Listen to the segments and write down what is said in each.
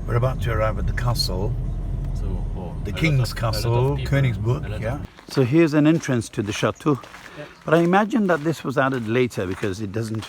We're about to arrive at the castle, the King's Castle, Koenigsburg, yeah. So here's an entrance to the chateau, but I imagine that this was added later because it doesn't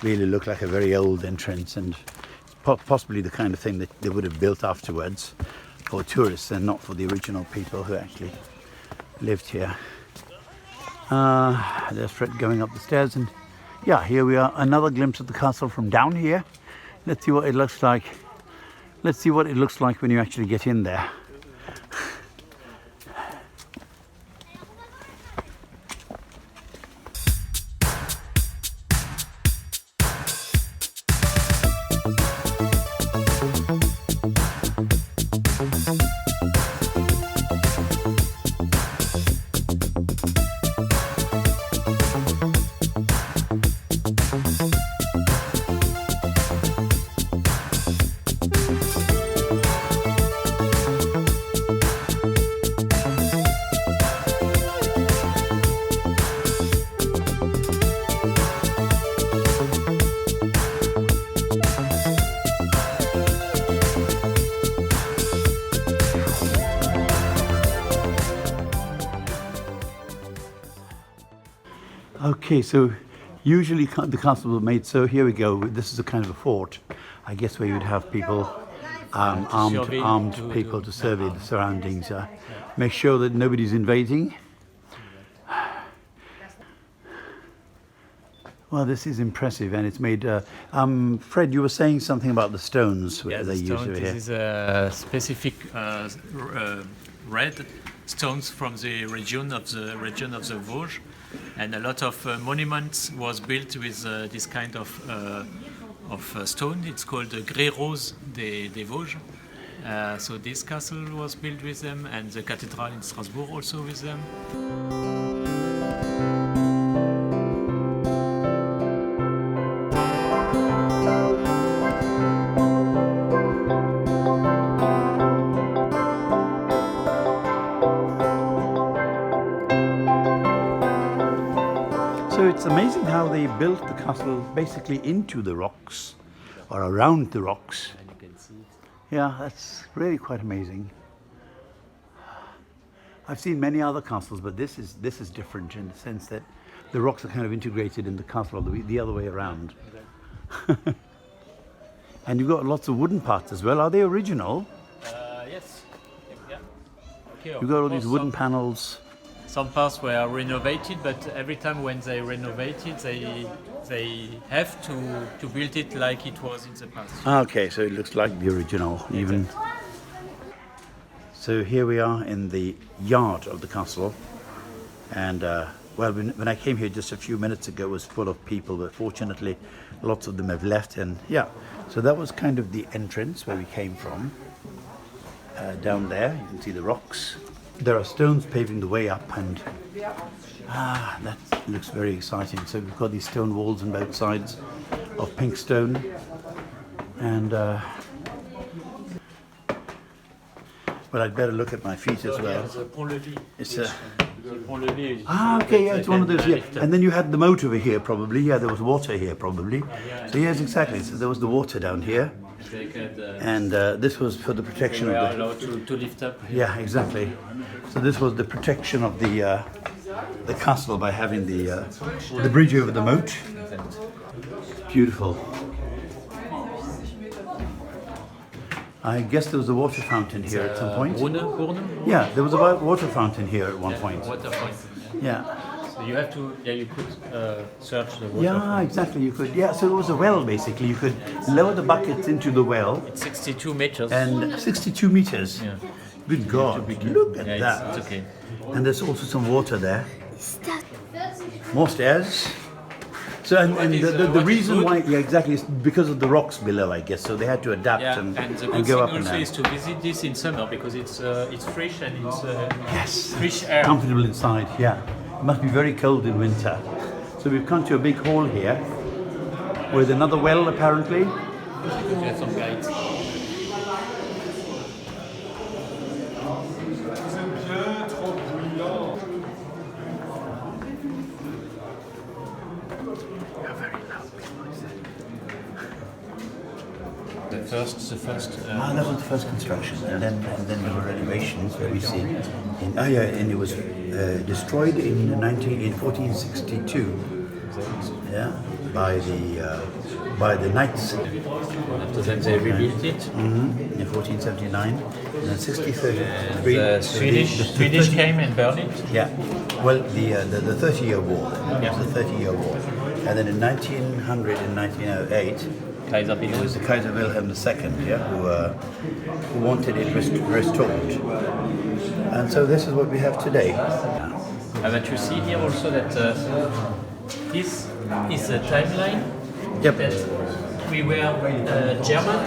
really look like a very old entrance, and it's possibly the kind of thing that they would have built afterwards for tourists and not for the original people who actually lived here. There's Fred going up the stairs, and yeah, here we are, another glimpse of the castle from down here. Let's see what it looks like. Let's see what it looks like when you actually get in there. Okay, so usually the castles were made, so here we go. This is a kind of a fort, I guess, where you'd have people, armed people to survey the surroundings, make sure that nobody's invading. Well, this is impressive, and it's made. Fred, you were saying something about the stones they use over here. This is a specific red stones from the region of the Vosges, and a lot of monuments was built with this kind of stone. It's called the Grès Rose des Vosges. So this castle was built with them, and the cathedral in Strasbourg also with them. So it's amazing how they built the castle basically into the rocks, or around the rocks. And you can see it. Yeah, that's really quite amazing. I've seen many other castles, but this is different in the sense that the rocks are kind of integrated in the castle, the other way around. And you've got lots of wooden parts as well. Are they original? Yes. Yeah. Okay, You've got all these wooden panels. Some parts were renovated, but every time when they renovated, they have to build it like it was in the past. Okay, so it looks like the original, even. So here we are in the yard of the castle, and well, when I came here just a few minutes ago, it was full of people, but fortunately, lots of them have left, and yeah, so that was kind of the entrance where we came from. Down there, you can see the rocks. There are stones paving the way up, and that looks very exciting. So we've got these stone walls on both sides of pink stone, and well, I'd better look at my feet as well. It's a okay, yeah, it's one of those. Yeah, and then you had the moat over here, probably. Yeah, there was water here, probably. So yes, exactly. So there was the water down here, and this was for the protection of the. Allowed to lift up. Yeah, exactly. So this was the protection of the castle by having the bridge over the moat. Beautiful. I guess there was a water fountain here at some point. Yeah, there was a water fountain here at one point. Water fountain. Yeah. So you have to, you could search the water. Yeah, exactly. You could. Yeah, so it was a well basically. You could lower the buckets into the well. It's 62 meters. And 62 meters. Yeah. Good God! Look at that. It's okay. And there's also some water there. More stairs. So and the reason why, yeah, exactly, is because of the rocks below, I guess. So they had to adapt and the good go thing up and also down. is to visit this in summer because it's fresh and it's Yes, fresh air. comfortable inside. Yeah, it must be very cold in winter. So we've come to a big hall here with another well, apparently. Get some guides. the first. That was the first construction, and then there were renovations where we see. And it was destroyed in 1462. Yeah, by the knights. After then they rebuilt it. In 1479, and then 1633. The Swedish came and burned it. Yeah, well, the 30-year war. It was the 30-year war, and then in 1900 and 1908. It was the Kaiser Wilhelm II, yeah, who wanted it restored. And so this is what we have today. But you see here also that this is a timeline. Yep. That we were German.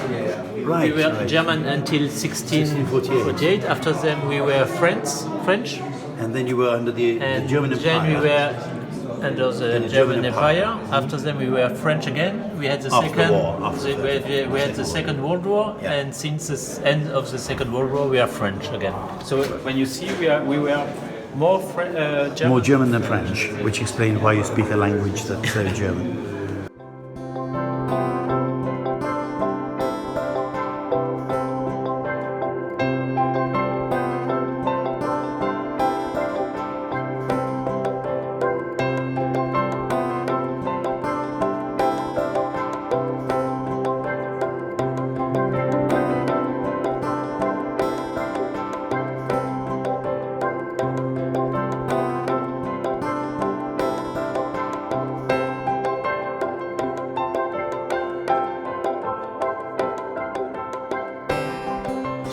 Right. We were right. German until 1648. After them we were French. And then you were under the German Empire. Then we were under the German Empire. After them we were French again. We had the we had the Second World War, Yeah. and since the end of the Second World War we are French again. So when you see we were more German. More German than French, which explains why you speak a language that's so German.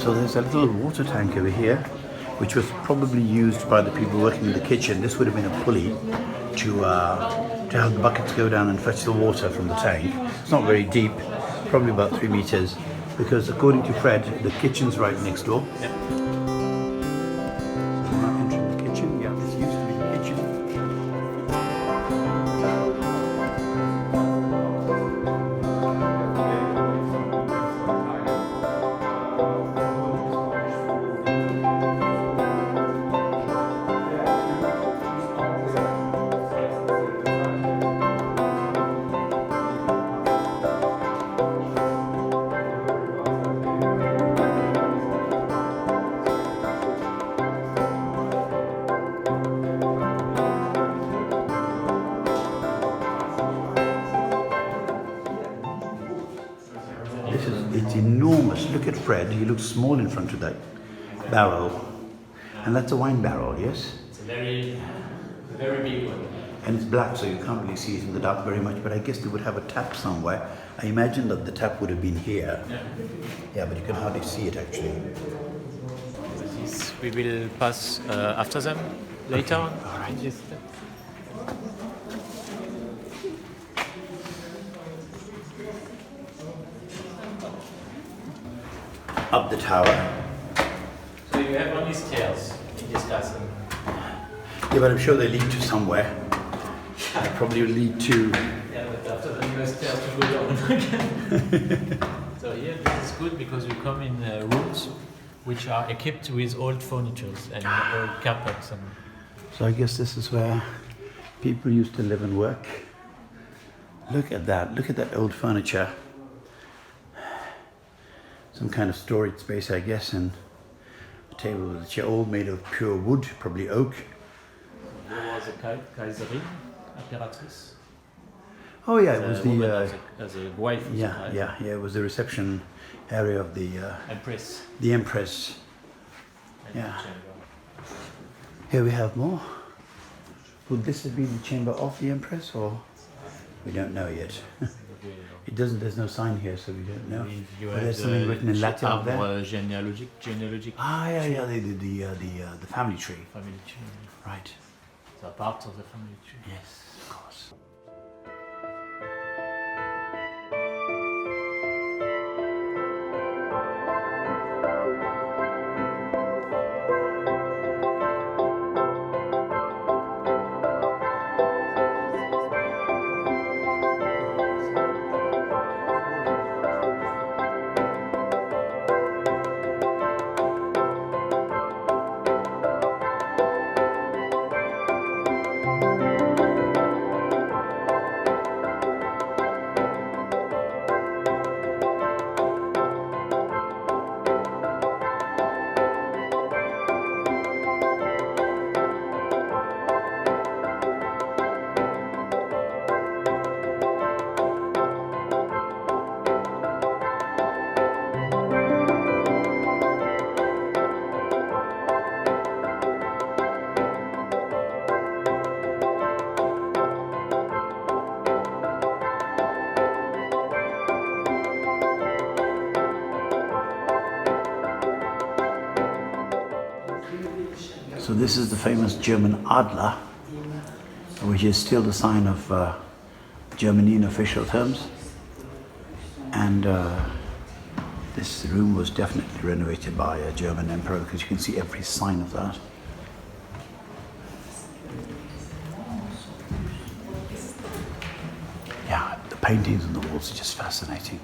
So there's a little water tank over here, which was probably used by the people working in the kitchen. This would have been a pulley to have the buckets go down and fetch the water from the tank. It's not very deep, probably about 3 meters, because according to Fred, the kitchen's right next door. Yep. We're not entering the kitchen. Yeah, this used to be the kitchen. It's enormous. Look at Fred. He looks small in front of that barrel. And that's a wine barrel, yes? It's a very big one. And it's black, so you can't really see it in the dark very much, but I guess they would have a tap somewhere. I imagine that the tap would have been here. Yeah, but you can hardly see it actually. This we will pass after them later on. All right. Yes. Up the tower. So you have only stairs in this castle. Yeah, but I'm sure they lead to somewhere. They probably lead to... Yeah, but after the new stairs to go down again. So here this is good because you come in rooms which are equipped with old furniture and old carpets. And So I guess this is where people used to live and work. Look at that. Look at that old furniture. Some kind of storage space, I guess, and a table with a chair, all made of pure wood, probably oak. there was a Kaiserin, Imperatrice. Oh yeah, it was woman the as a wife of the Kaiser. yeah. It was the reception area of the Empress. Empress. And Yeah. the chamber. Here we have more. Would this have been the chamber of the Empress, or we don't know yet? It doesn't. There's no sign here, so we don't know. But there's something written in Latin up there. Genealogic. Yeah. The family tree. Family tree. Right. It's a part of the family tree. Yes, of course. So this is the famous German Adler, which is still the sign of Germany in official terms. And this room was definitely renovated by a German emperor, because you can see every sign of that. Yeah, the paintings on the walls are just fascinating.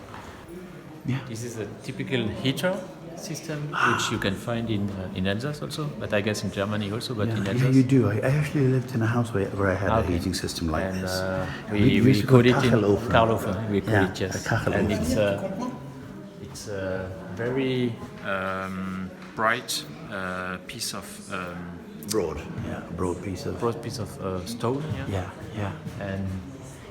Yeah. This is a typical heater system, which you can find in Alsace also, but I guess in Germany also, but in Yeah, Alsace. you do. I actually lived in a house where I had a Okay. heating system like And this. we used to call it in Kachelofen. Karlofen. We call Yeah, it, yes. a Kachelofen. And it's a very bright piece of Broad. Yeah, a broad piece of. broad piece of stone. Yeah, yeah.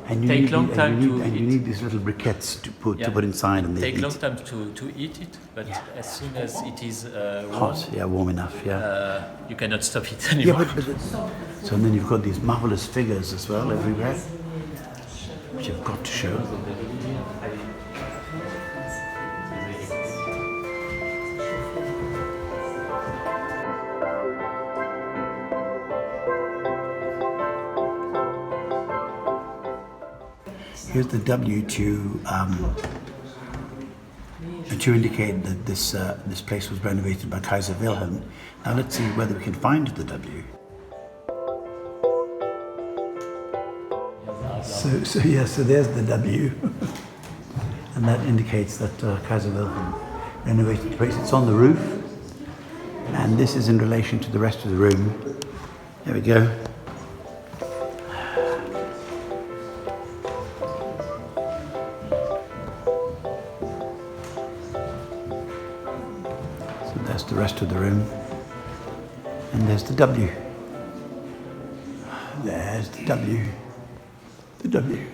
And you take need, long time to and you eat. need these little briquettes to put Yeah. inside, and they Take heat. long time to eat it, but Yeah. as soon as it is warm, Hot, yeah, warm enough, yeah. you cannot stop it Yeah, anymore. but so and then you've got these marvelous figures as well everywhere, which you've got to show. Here's the W to indicate that this place was renovated by Kaiser Wilhelm. Now let's see whether we can find the W. So there's the W, and that indicates that Kaiser Wilhelm renovated the place. It's on the roof, and this is in relation to the rest of the room. There we go. So there's the rest of the room, and there's the W. There's the W. The W.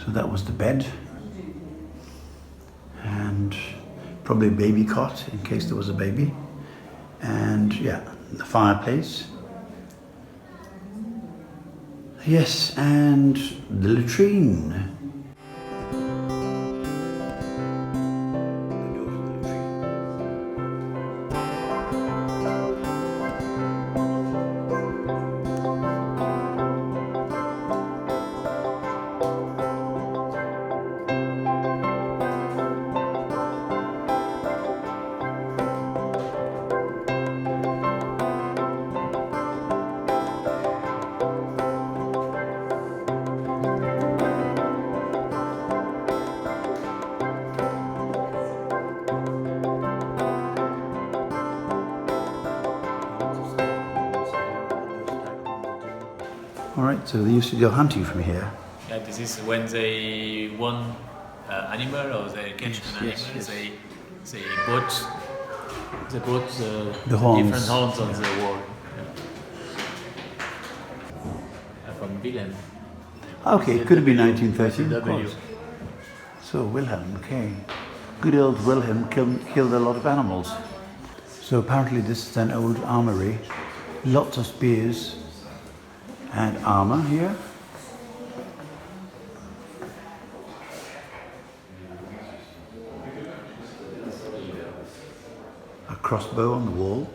So that was the bed, and probably a baby cot in case there was a baby, and yeah, the fireplace. Yes, and the latrine. All right, so they used to go hunting from here. Yeah, this is when they won animal or they catch Yes, an animal. yes. They bought The horns. different horns on the wall. From Wilhelm. Okay, it could have been 1913, of W. course. So Wilhelm, okay. Good old Wilhelm killed a lot of animals. So apparently this is an old armory. Lots of spears and armor here. A crossbow on the wall.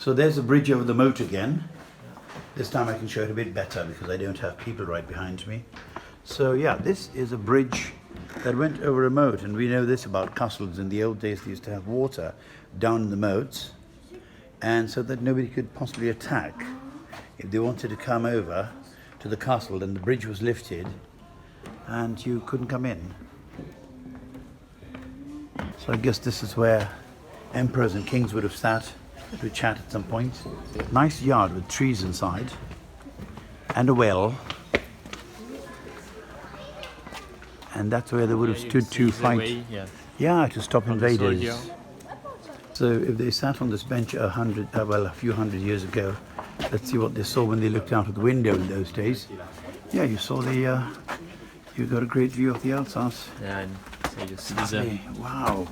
So there's a bridge over the moat again. This time I can show it a bit better because I don't have people right behind me. So yeah, this is a bridge that went over a moat, and we know this about castles. In the old days they used to have water down the moats, and so that nobody could possibly attack. If they wanted to come over to the castle, then the bridge was lifted and you couldn't come in. So I guess this is where emperors and kings would have sat to chat at some point. Nice yard with trees inside and a well. And that's where they would have stood to fight. Yeah, to stop invaders. So if they sat on this bench a few hundred years ago, let's see what they saw when they looked out of the window in those days. Yeah, you saw you got a great view of the Alsace. Yeah, and so you see Wow.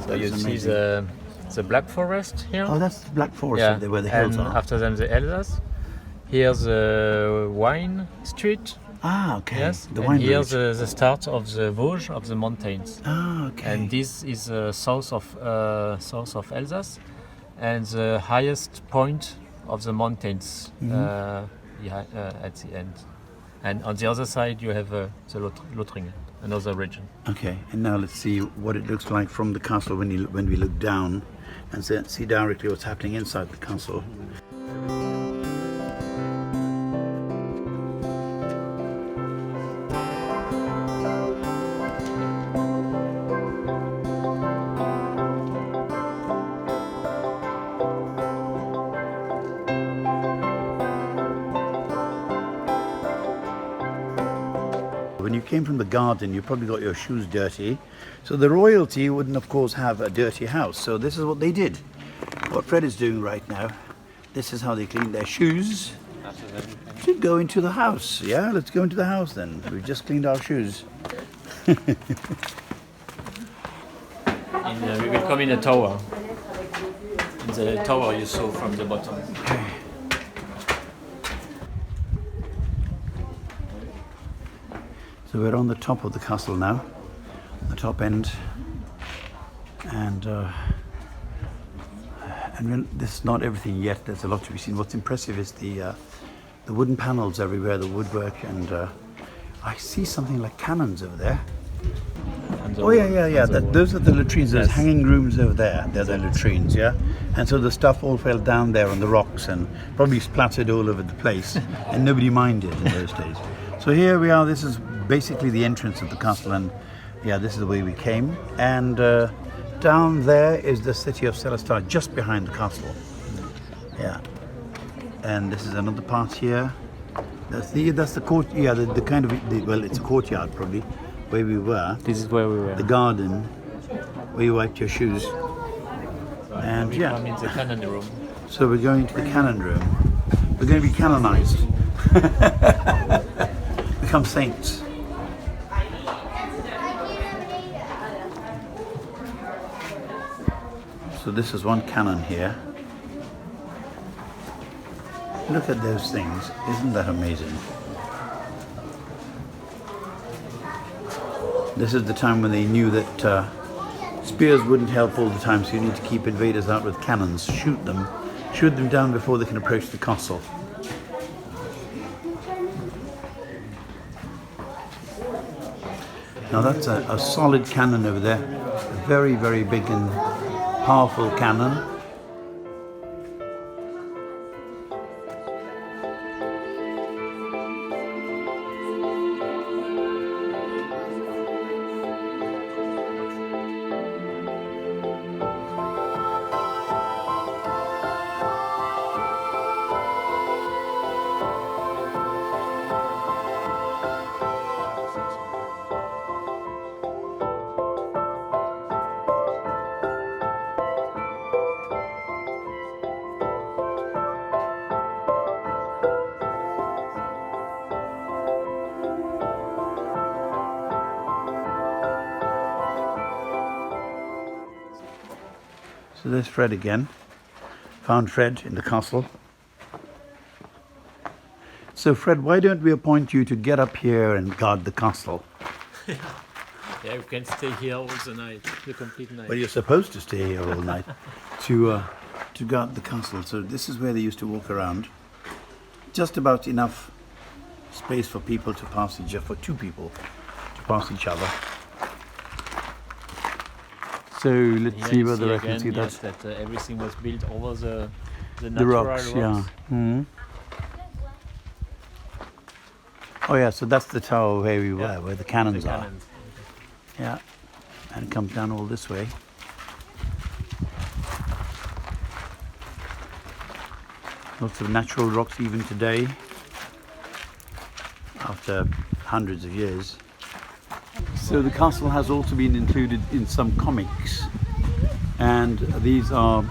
so you see the Black Forest here. Oh, that's the Black Forest where the hills and are. after them the Elsace. Here's the wine street. Ah, okay. Yes, the and wine here's route. the start of the Vosges, of the mountains. Ah, okay. And this is south of Alsace, and the highest point of the mountains at the end. And on the other side you have the Lothringen, another region. Okay, and now let's see what it looks like from the castle when we look down and see directly what's happening inside the castle. When you came from the garden, you probably got your shoes dirty. So the royalty wouldn't, of course, have a dirty house. So this is what they did. What Fred is doing right now, this is how they clean their shoes to go into the house. Yeah, let's go into the house then. We've just cleaned our shoes. We will come in a tower. In the tower you saw from the bottom. Okay. So we're on the top of the castle now, the top end, and this is not everything yet. There's a lot to be seen. What's impressive is the wooden panels everywhere, the woodwork, and I see something like cannons over there. Oh yeah. Those are the latrines. There's hanging rooms over there. They're the latrines, yeah. And so the stuff all fell down there on the rocks and probably splattered all over the place, and nobody minded in those days. So here we are. This is basically the entrance of the castle, and yeah, this is the way we came. And down there is the city of Celestar, just behind the castle. Yeah. And this is another part here. That's the court. Yeah, the kind of well, it's a courtyard probably, where we were. This is where we were. The garden, where you wiped your shoes. And we come in the cannon room. So we're going to the cannon room. We're going to be canonized. Become saints. So this is one cannon here. Look at those things. Isn't that amazing? This is the time when they knew that spears wouldn't help all the time, so you need to keep invaders out with cannons. Shoot them down before they can approach the castle. Now that's a solid cannon over there, a very, very big and powerful cannon. So there's Fred again. Found Fred in the castle. So Fred, why don't we appoint you to get up here and guard the castle? Yeah, you can stay here all the night, the complete night. Well, you're supposed to stay here all night to to guard the castle. So this is where they used to walk around. Just about enough space for people to pass for two people to pass each other. So let's Here see you whether I can again, see that. yes, that everything was built over the The natural rocks, yeah. Mhm. Oh yeah, so that's the tower where we were, Yeah, where the The cannons are. cannons. Yeah, and it comes down all this way. Lots of natural rocks even today, after hundreds of years. So the castle has also been included in some comics, and these are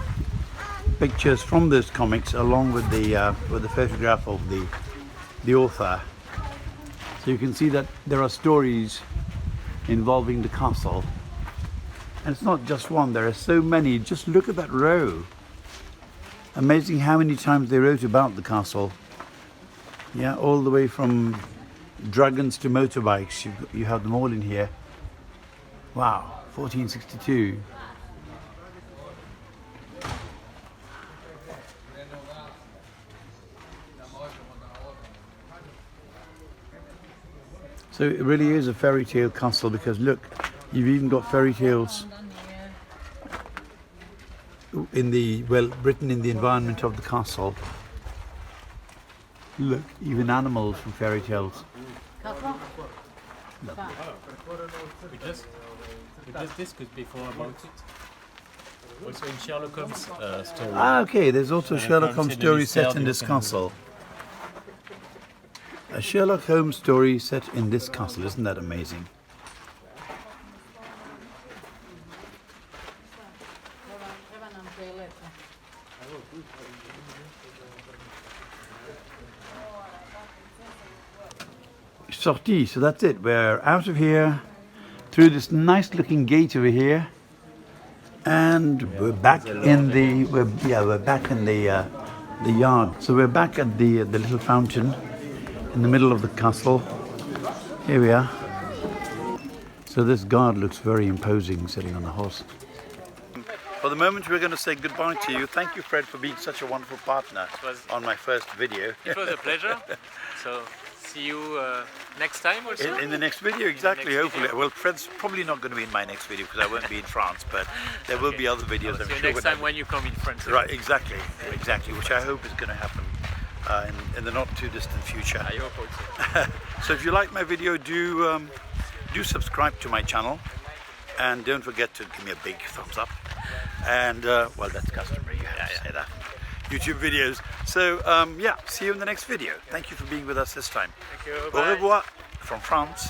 pictures from those comics along with the photograph of the author. So you can see that there are stories involving the castle, and it's not just one, there are so many. Just look at that row. Amazing how many times they wrote about the castle. Yeah, all the way from dragons to motorbikes, you have them all in here. Wow, 1462. So it really is a fairy tale castle, because look, you've even got fairy tales written in the environment of the castle. Look, even animals from fairy tales. We just discussed before about it. Also in Sherlock Holmes story. Ah, okay, there's also a Sherlock Holmes Holmes story in the set in this castle. A Sherlock Holmes story set in this castle, isn't that amazing? Sortie, so that's it. We're out of here through this nice looking gate over here, and we're back in the the yard. So we're back at the little fountain in the middle of the castle. Here we are. So this guard looks very imposing sitting on the horse. For the moment, we're going to say goodbye to you. Thank you, Fred, for being such a wonderful partner on my first video. It was a pleasure. So see you next time also. In the next video, exactly, next hopefully. video. Well, Fred's probably not going to be in my next video because I won't be in France, but there will be other videos, I'm See you sure. next time when you come in France. Right, exactly, which I hope is going to happen in the not too distant future. I hope also. So if you like my video, do subscribe to my channel, and don't forget to give me a big thumbs up. And well, that's customary, you have to say that. YouTube videos. So yeah, see you in the next video. Thank you for being with us this time. Thank you. Au Bye. revoir from France.